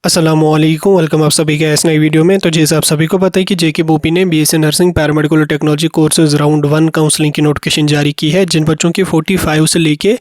अस्सलामुअलैकुम, वेलकम आप सभी का इस नई वीडियो में। तो जैसे आप सभी को पता है कि जेके बोपी ने बीएससी नर्सिंग पैरामेडिकल और टेक्नोलॉजी कोर्सेज राउंड 1 काउंसलिंग की नोटिफिकेशन जारी की है। जिन बच्चों के 45 से लेके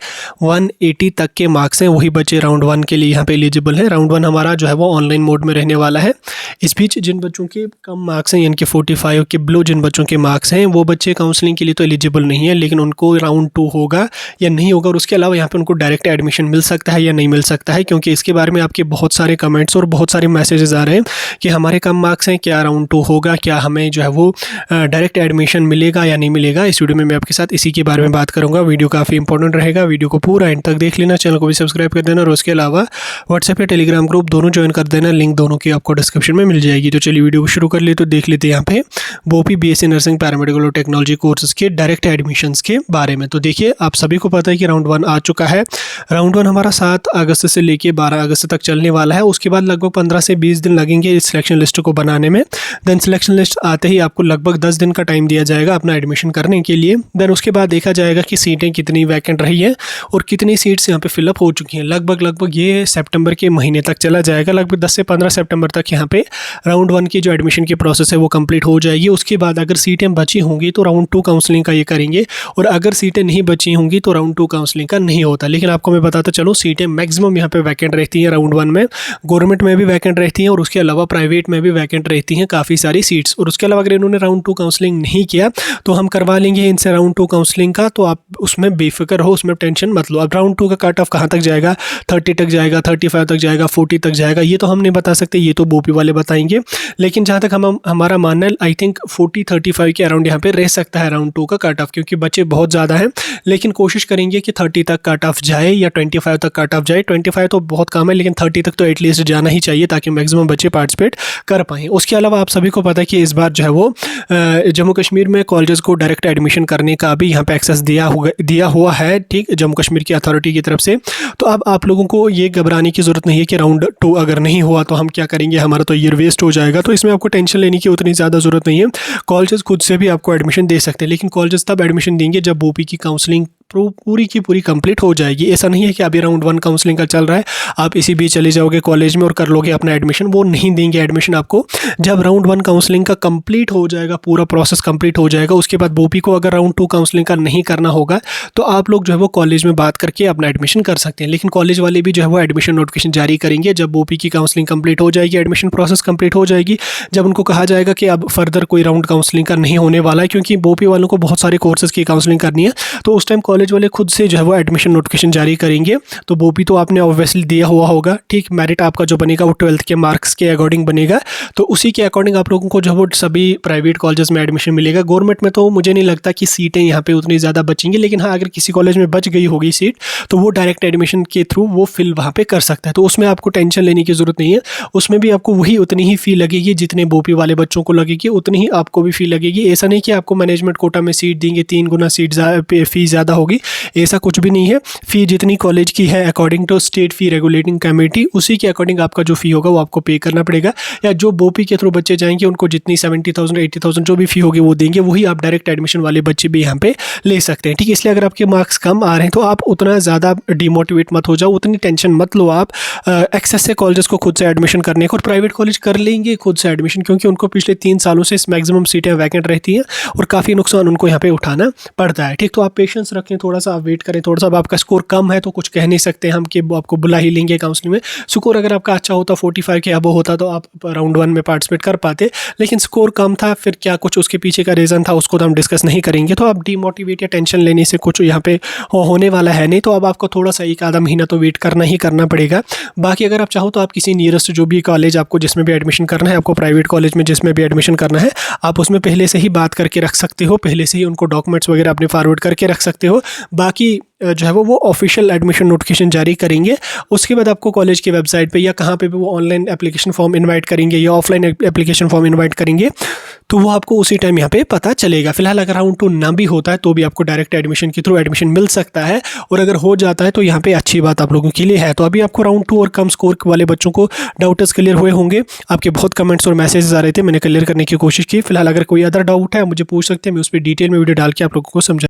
180 तक के मार्क्स हैं वही बच्चे राउंड 1 के लिए यहाँ पे एलिजिबल हैं। राउंड 1 हमारा जो है वो ऑनलाइन मोड में रहने वाला है। इस बीच जिन बच्चों के कम मार्क्स हैं यानी कि 45 के बिलो जिन बच्चों के मार्क्स हैं वो बच्चे काउंसलिंग के लिए तो एलिजिबल नहीं है, लेकिन उनको राउंड 2 होगा या नहीं होगा और उसके अलावा यहाँ पे उनको डायरेक्ट एडमिशन मिल सकता है या नहीं मिल सकता है, क्योंकि इसके बारे में आपके बहुत सारे कमेंट्स और बहुत सारे मैसेजेस आ रहे हैं कि हमारे कम मार्क्स हैं, क्या राउंड 2 होगा, क्या हमें जो है वो डायरेक्ट एडमिशन मिलेगा या नहीं मिलेगा। इस वीडियो में मैं आपके साथ इसी के बारे में बात करूंगा। वीडियो काफ़ी इंपॉर्टेंट रहेगा, वीडियो को पूरा एंड तक देख लेना, चैनल को भी सब्सक्राइब कर देना और उसके अलावा व्हाट्सएप या टेलीग्राम ग्रुप दोनों ज्वाइन कर देना। लिंक दोनों की आपको डिस्क्रिप्शन में मिल जाएगी। तो चलिए वीडियो को शुरू कर ले। तो देख लेते हैं यहाँ पे बोपी बीएससी नर्सिंग पैरामेडिकल और टेक्नोलॉजी कोर्सेज के डायरेक्ट एडमिशन्स के बारे में। तो देखिए आप सभी को पता है कि राउंड 1 आ चुका है। राउंड 1 हमारा 7 अगस्त से लेके 12 अगस्त तक चलने वाला है। उसके बाद लगभग 15 से 20 दिन लगेंगे इस सिलेक्शन लिस्ट को बनाने में। देन सिलेक्शन लिस्ट आते ही आपको लगभग 10 दिन का टाइम दिया जाएगा अपना एडमिशन करने के लिए। देन उसके बाद देखा जाएगा कि सीटें कितनी वैकेंट रही है और कितनी सीट्स यहाँ पे फिलअप हो चुकी हैं। लगभग ये सितंबर के महीने तक चला जाएगा। लगभग 10 से 15 सितंबर तक यहाँ पे राउंड 1 की जो एडमिशन की प्रोसेस है वो कंप्लीट हो जाएगी। उसके बाद अगर सीटें बची होंगी तो राउंड 2 काउंसलिंग का ये करेंगे और अगर सीटें नहीं बची होंगी तो राउंड 2 काउंसलिंग का नहीं होता। लेकिन आपको मैं बताता चलो सीटें मैक्सिमम यहाँ पे वैकेंट रहती हैं राउंड 1 में। गवर्नमेंट में भी वैकेंट रहती हैं और उसके अलावा प्राइवेट में भी वैकेंट रहती हैं काफ़ी सारी सीट्स। और उसके अलावा अगर इन्होंने राउंड 2 काउंसलिंग नहीं किया तो हम करवा लेंगे इनसे राउंड 2 काउंसलिंग का। तो आप उसमें बेफिक्र हो, उसमें टेंशन मत लो। अब राउंड 2 का कट ऑफ कहाँ तक जाएगा, 30 तक जाएगा, 35 तक जाएगा, 40 तक जाएगा, ये तो हम नहीं बता सकते, ये तो बोपी वाले बताएंगे। लेकिन जहाँ तक हमारा मानना है आई थिंक 40-35 के अराउंड यहाँ पे रह सकता है राउंड 2 का कट ऑफ, क्योंकि बच्चे बहुत ज़्यादा हैं। लेकिन कोशिश करेंगे कि 30 तक कट ऑफ जाए या 25 तक कट ऑफ जाए। 25 तो बहुत कम है, लेकिन 30 तक तो एटलीस्ट जाना ही चाहिए ताकि मैक्सिमम बच्चे पार्टिसिपेट कर पाएँ। उसके अलावा आप सभी को पता है कि इस बार जो है वो जम्मू कश्मीर में कॉलेजेस को डायरेक्ट एडमिशन करने का भी यहाँ पे एक्सेस दिया हुआ है, ठीक, जम्मू कश्मीर की अथॉरिटी की तरफ से। तो अब आप लोगों को ये घबराने की ज़रूरत नहीं है कि राउंड 2 अगर नहीं हुआ तो हम क्या करेंगे, हमारा तो ईयर वेस्ट हो जाएगा। तो इसमें आपको टेंशन लेने की उतनी ज़्यादा ज़रूरत नहीं है। कॉलेजेस खुद से भी आपको एडमिशन दे सकते हैं, लेकिन कॉलेजेस तब एडमिशन देंगे जब बोपी की काउंसलिंग पूरी की पूरी कंप्लीट हो जाएगी। ऐसा नहीं है कि अभी राउंड 1 काउंसलिंग का चल रहा है, आप इसी बीच चले जाओगे कॉलेज में और कर लोगे अपना एडमिशन। वो नहीं देंगे एडमिशन आपको। जब राउंड 1 काउंसलिंग का कंप्लीट हो जाएगा, पूरा प्रोसेस कंप्लीट हो जाएगा, उसके बाद बोपी को अगर राउंड 2 काउंसलिंग का नहीं करना होगा तो आप लोग जो है वो कॉलेज में बात करके अपना एडमिशन कर सकते हैं। लेकिन कॉलेज वाले भी जो है वो एडमिशन नोटिफिकेशन जारी करेंगे जब बोपी की काउंसलिंग कंप्लीट हो जाएगी, एडमिशन प्रोसेस कंप्लीट हो जाएगी। जब उनको कहा जाएगा कि अब फर्दर कोई राउंड काउंसलिंग का नहीं होने वाला है, क्योंकि बोपी वालों को बहुत सारे कोर्सेज की काउंसलिंग करनी है, तो उस टाइम कॉलेज वाले खुद से जो है वो एडमिशन नोटिफिकेशन जारी करेंगे। तो बोपी तो आपने ऑब्वियसली दिया हुआ होगा, ठीक, मेरिट आपका जो बनेगा वो 12th के मार्क्स के अकॉर्डिंग बनेगा। तो उसी के अकॉर्डिंग आप लोगों को जो वो सभी प्राइवेट कॉलेजेस में एडमिशन मिलेगा। गवर्नमेंट में तो मुझे नहीं लगता कि सीटें यहाँ पे उतनी ज़्यादा बचेंगी, लेकिन हाँ अगर किसी कॉलेज में बच गई होगी सीट तो वो डायरेक्ट एडमिशन के थ्रू वो फिल वहाँ पे कर सकता है। तो उसमें आपको टेंशन लेने की ज़रूरत नहीं है। उसमें भी आपको वही उतनी ही फ़ी लगेगी जितने बोपी वाले बच्चों को लगेगी, उतनी ही आपको भी फ़ी लगेगी। ऐसा नहीं कि आपको मैनेजमेंट कोटा में सीट देंगे 3 गुना सीट फ़ी ज़्यादा होगी, ऐसा कुछ भी नहीं है। फ़ी जितनी कॉलेज की है according to state fee regulating committee, उसी के अकॉर्डिंग आपका जो फ़ी होगा वो आपको पे करना पड़ेगा। या जो बोपी के थ्रू बच्चे जाएंगे उनको जितनी 70,000 80,000 जो भी फ़ी होगी वो देंगे, वही आप डायरेक्ट एडमिशन वाले बच्चे भी यहाँ पे ले सकते हैं, ठीक। इसलिए अगर आपके मार्क्स कम आ रहे हैं तो आप उतना ज़्यादा डिमोटिवेट मत हो जाओ, उतनी टेंशन मत लो। आप एक्सेस से कॉलेजेस को खुद से एडमिशन करने को, और प्राइवेट कॉलेज कर लेंगे खुद से एडमिशन, क्योंकि उनको पिछले 3 सालों से मैक्सिमम सीटें वैकेंट रहती हैं और काफ़ी नुकसान उनको यहाँ पे उठाना पड़ता है, ठीक। तो आप पेशेंस रखें, थोड़ा सा आप वेट करें, थोड़ा सा। अब आपका स्कोर कम है तो कुछ कह नहीं सकते हम कि आपको बुला ही लेंगे काउंसलिंग में। स्कोर अगर आपका अच्छा होता, 45 के अबव होता, तो आप राउंड 1 में पार्टिसिपेट कर पाते, लेकिन स्कोर कम था, फिर क्या कुछ उसके पीछे का रीज़न था उसको तो हम डिस्कस नहीं करेंगे। तो आप डीमोटिवेट या टेंशन लेने से कुछ यहाँ पे होने वाला है नहीं। तो अब आपको थोड़ा सा 1 आधा महीना तो वेट करना ही करना पड़ेगा। बाकी अगर आप चाहो तो आप किसी नियरेस्ट जो भी कॉलेज आपको जिसमें भी एडमिशन करना है, आपको प्राइवेट कॉलेज में जिसमें भी एडमिशन करना है, आप उसमें पहले से ही बात करके रख सकते हो, पहले से ही उनको डॉक्यूमेंट्स वगैरह अपने फॉरवर्ड करके रख सकते हो। बाकी जो है वो ऑफिशियल एडमिशन नोटिफिकेशन जारी करेंगे। उसके बाद आपको कॉलेज की वेबसाइट पे या कहाँ पे भी वो ऑनलाइन एप्लीकेशन फॉर्म इनवाइट करेंगे या ऑफलाइन एप्लीकेशन फॉर्म इनवाइट करेंगे, तो वो आपको उसी टाइम यहाँ पे पता चलेगा। फिलहाल अगर राउंड 2 ना भी होता है तो भी आपको डायरेक्ट एडमिशन के थ्रू एडमिशन मिल सकता है, और अगर हो जाता है तो यहाँ पे अच्छी बात आप लोगों के लिए है। तो अभी आपको राउंड 2 और कम स्कोर वाले बच्चों को डाउट्स क्लियर हुए होंगे। आपके बहुत कमेंट्स और मैसेजेस आ रहे थे, मैंने क्लियर करने की कोशिश की। फिलहाल अगर कोई अदर डाउट है मुझे पूछ सकते हैं, मैं उस पर डिटेल में वीडियो डाल के आप लोगों को समझा